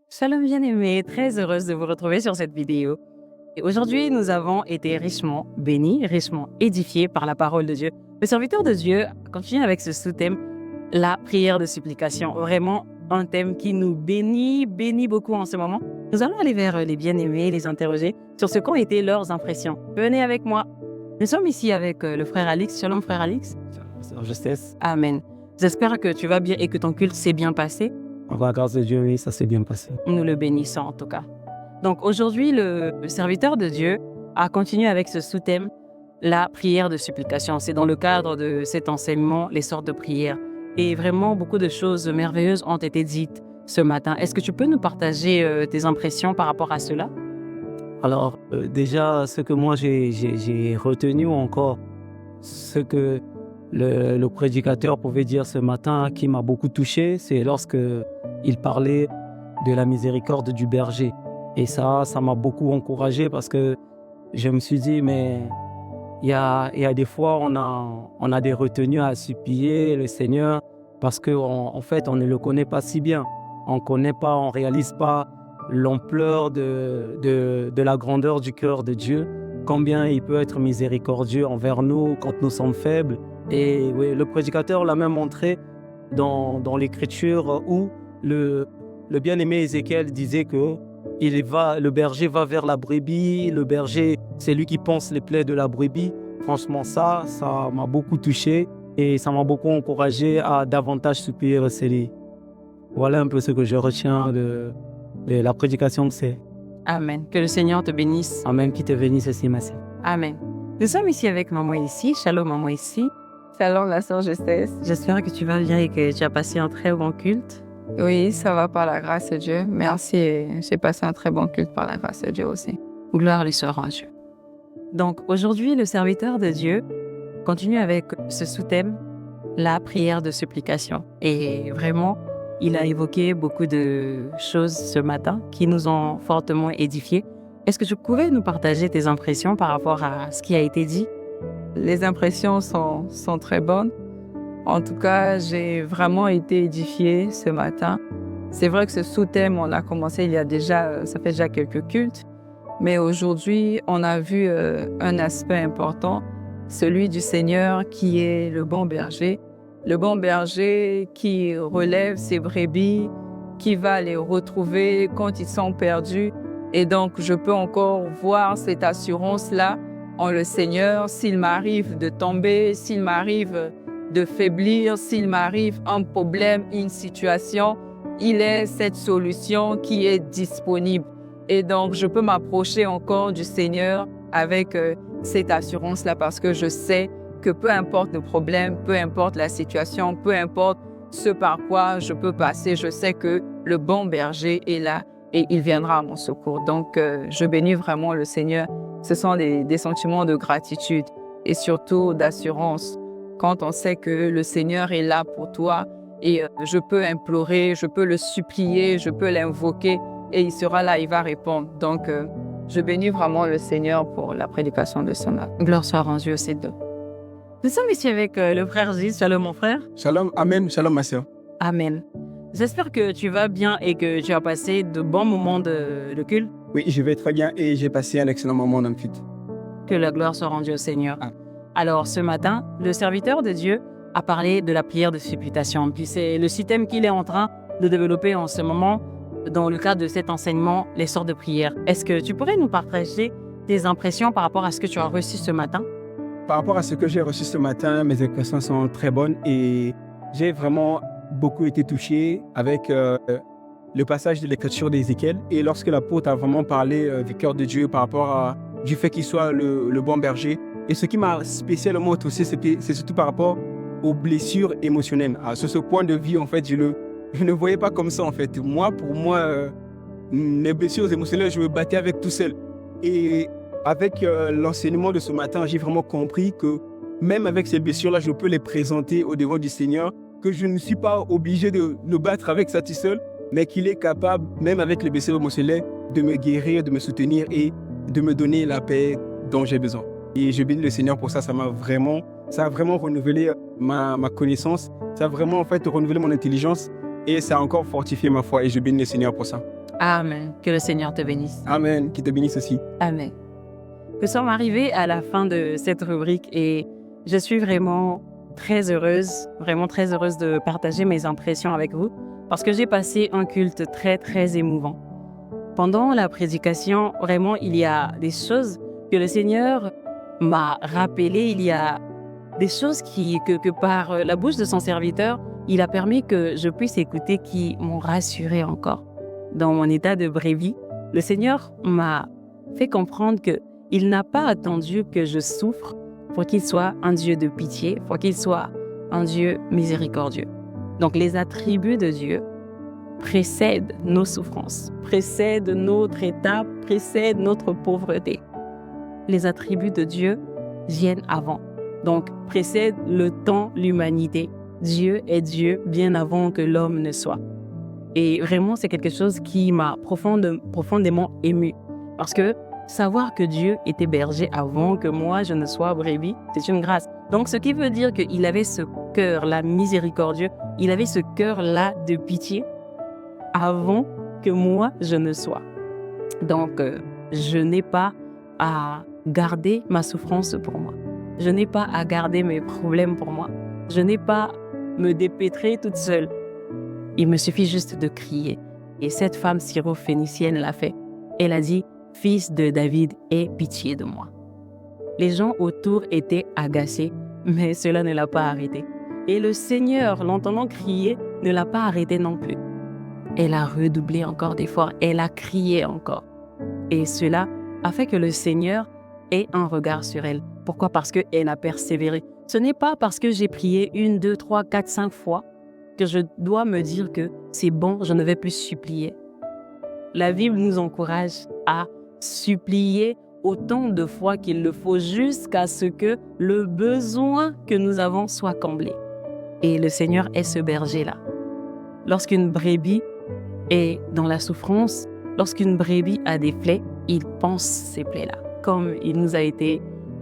Shalom bien-aimés, très heureuse de vous retrouver sur cette vidéo. Et aujourd'hui, nous avons été richement bénis, richement édifiés par la parole de Dieu. Le serviteur de Dieu continue avec ce sous-thème, la prière de supplication. Vraiment un thème qui nous bénit beaucoup en ce moment. Nous allons aller vers les bien-aimés, les interroger sur ce qu'ont été leurs impressions. Venez avec moi. Nous sommes ici avec le frère Alix. Shalom frère Alix. Sœur Justesse, Amen. J'espère que tu vas bien et que ton culte s'est bien passé. par la grâce de Dieu, oui, ça s'est bien passé. Nous le bénissons en tout cas. Donc aujourd'hui, le serviteur de Dieu a continué avec ce sous-thème, la prière de supplication. C'est dans le cadre de cet enseignement, les sortes de prières. Et vraiment, beaucoup de choses merveilleuses ont été dites ce matin. Est-ce que tu peux nous partager tes impressions par rapport à cela? Alors, déjà, ce que moi j'ai retenu encore, ce que le prédicateur pouvait dire ce matin, qui m'a beaucoup touché, c'est lorsque il parlait de la miséricorde du berger. Et ça m'a beaucoup encouragé parce que je me suis dit, mais il y a des fois, on a des retenues à supplier le Seigneur parce qu'en fait, on ne le connaît pas si bien. On connaît pas, on réalise pas l'ampleur de la grandeur du cœur de Dieu, combien il peut être miséricordieux envers nous quand nous sommes faibles. Et oui, le prédicateur l'a même montré dans l'Écriture où le bien-aimé Ézéchiel disait que le berger va vers la brebis, le berger, c'est lui qui pense les plaies de la brebis. Franchement, ça m'a beaucoup touché et ça m'a beaucoup encouragé à davantage supplier le Seigneur. Voilà un peu ce que je retiens de la prédication de ces. Amen. Que le Seigneur te bénisse. Amen, qui te bénisse aussi, merci. Amen. Nous sommes ici avec maman ici. Shalom maman ici. Shalom la sœur Justesse. J'espère que tu vas bien et que tu as passé un très bon culte. Oui, ça va par la grâce de Dieu. Merci, j'ai passé un très bon culte par la grâce de Dieu aussi. Gloire lui soit rendue. Donc aujourd'hui, le serviteur de Dieu continue avec ce sous-thème, la prière de supplication. Et vraiment, il a évoqué beaucoup de choses ce matin qui nous ont fortement édifiés. Est-ce que tu pouvais nous partager tes impressions par rapport à ce qui a été dit? Les impressions sont très bonnes. En tout cas, j'ai vraiment été édifiée ce matin. C'est vrai que ce sous-thème, on l'a commencé ça fait déjà quelques cultes. Mais aujourd'hui, on a vu un aspect important, celui du Seigneur qui est le bon berger. Le bon berger qui relève ses brebis, qui va les retrouver quand ils sont perdus. Et donc, je peux encore voir cette assurance-là en le Seigneur. S'il m'arrive de tomber, s'il m'arrive de faiblir, s'il m'arrive un problème, une situation, il est cette solution qui est disponible. Et donc, je peux m'approcher encore du Seigneur avec cette assurance-là parce que je sais que peu importe le problème, peu importe la situation, peu importe ce par quoi je peux passer, je sais que le bon berger est là et il viendra à mon secours. Donc, je bénis vraiment le Seigneur. Ce sont des sentiments de gratitude et surtout d'assurance quand on sait que le Seigneur est là pour toi et je peux implorer, je peux le supplier, je peux l'invoquer et il sera là, il va répondre. Donc, je bénis vraiment le Seigneur pour la prédication de ce matin. Gloire soit rendue aux deux. Nous sommes ici avec le frère Gilles. Shalom mon frère. Shalom, amen, shalom ma sœur. Amen. J'espère que tu vas bien et que tu as passé de bons moments de culte. Oui, je vais très bien et j'ai passé un excellent moment dans le culte. Que la gloire soit rendue au Seigneur. Ah. Alors ce matin, le serviteur de Dieu a parlé de la prière de supplication. Puis c'est le système qu'il est en train de développer en ce moment dans le cadre de cet enseignement, les sortes de prières. Est-ce que tu pourrais nous partager tes impressions par rapport à ce que tu as reçu ce matin? Par rapport à ce que j'ai reçu ce matin, mes impressions sont très bonnes et j'ai vraiment beaucoup été touché avec le passage de l'écriture d'Ézéchiel et lorsque l'apôtre a vraiment parlé du cœur de Dieu par rapport du fait qu'il soit le bon berger. Et ce qui m'a spécialement touché, c'est surtout par rapport aux blessures émotionnelles. Sur ce point de vue, en fait, je ne voyais pas comme ça, en fait. Pour moi, les blessures émotionnelles, je me battais avec tout seul. Et avec l'enseignement de ce matin, j'ai vraiment compris que même avec ces blessures-là, je peux les présenter au devant du Seigneur, que je ne suis pas obligé de me battre avec ça tout seul, mais qu'il est capable, même avec les blessures émotionnelles, de me guérir, de me soutenir et de me donner la paix dont j'ai besoin. Et je bénis le Seigneur pour ça, ça a vraiment renouvelé ma connaissance, ça a vraiment en fait renouvelé mon intelligence Et ça a encore fortifié ma foi et je bénis le Seigneur pour ça. Amen. Que le Seigneur te bénisse. Amen. Qu'il te bénisse aussi. Amen. Nous sommes arrivés à la fin de cette rubrique et je suis vraiment très heureuse de partager mes impressions avec vous parce que j'ai passé un culte très, très émouvant. Pendant la prédication, vraiment, il y a des choses que le Seigneur m'a rappelées. Il y a des choses que par la bouche de son serviteur, il a permis que je puisse écouter qui m'ont rassurée encore. Dans mon état de brebis, le Seigneur m'a fait comprendre qu'il n'a pas attendu que je souffre pour qu'il soit un Dieu de pitié, pour qu'il soit un Dieu miséricordieux. Donc les attributs de Dieu précèdent nos souffrances, précèdent notre état, précèdent notre pauvreté. Les attributs de Dieu viennent avant, donc précèdent le temps, l'humanité. Dieu est Dieu bien avant que l'homme ne soit. Et vraiment, c'est quelque chose qui m'a profondément émue. Parce que savoir que Dieu était berger avant que moi, je ne sois brebis, c'est une grâce. Donc, ce qui veut dire qu'il avait ce cœur-là miséricordieux, il avait ce cœur-là de pitié avant que moi, je ne sois. Donc, je n'ai pas à garder ma souffrance pour moi. Je n'ai pas à garder mes problèmes pour moi. Je n'ai pas à me dépêtrer toute seule. Il me suffit juste de crier. Et cette femme syro-phénicienne l'a fait. Elle a dit, « Fils de David, aie pitié de moi. » Les gens autour étaient agacés, mais cela ne l'a pas arrêté. Et le Seigneur, l'entendant crier, ne l'a pas arrêté non plus. Elle a redoublé encore d'efforts, elle a crié encore. Et cela a fait que le Seigneur ait un regard sur elle. Pourquoi? Parce qu'elle a persévéré. Ce n'est pas parce que j'ai prié 1, 2, 3, 4, 5 fois que je dois me dire que c'est bon, je ne vais plus supplier. La Bible nous encourage à supplier autant de fois qu'il le faut jusqu'à ce que le besoin que nous avons soit comblé. Et le Seigneur est ce berger-là. Lorsqu'une brebis est dans la souffrance, lorsqu'une brebis a des plaies, il pense ces plaies-là, comme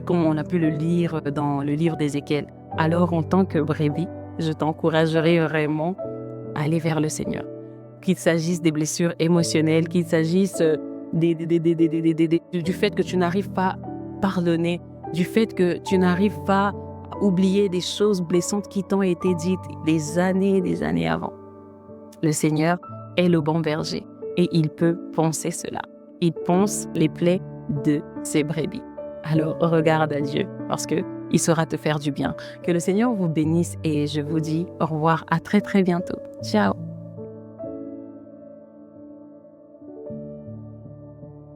on a pu le lire dans le livre d'Ézéchiel. Alors, en tant que brebis, je t'encouragerai vraiment à aller vers le Seigneur. Qu'il s'agisse des blessures émotionnelles, qu'il s'agisse du fait que tu n'arrives pas à pardonner, du fait que tu n'arrives pas à oublier des choses blessantes qui t'ont été dites des années avant. Le Seigneur est le bon berger et il peut penser cela. Il pense les plaies de ses brebis. Alors regarde à Dieu parce qu'il saura te faire du bien. Que le Seigneur vous bénisse et je vous dis au revoir à très très bientôt. Ciao.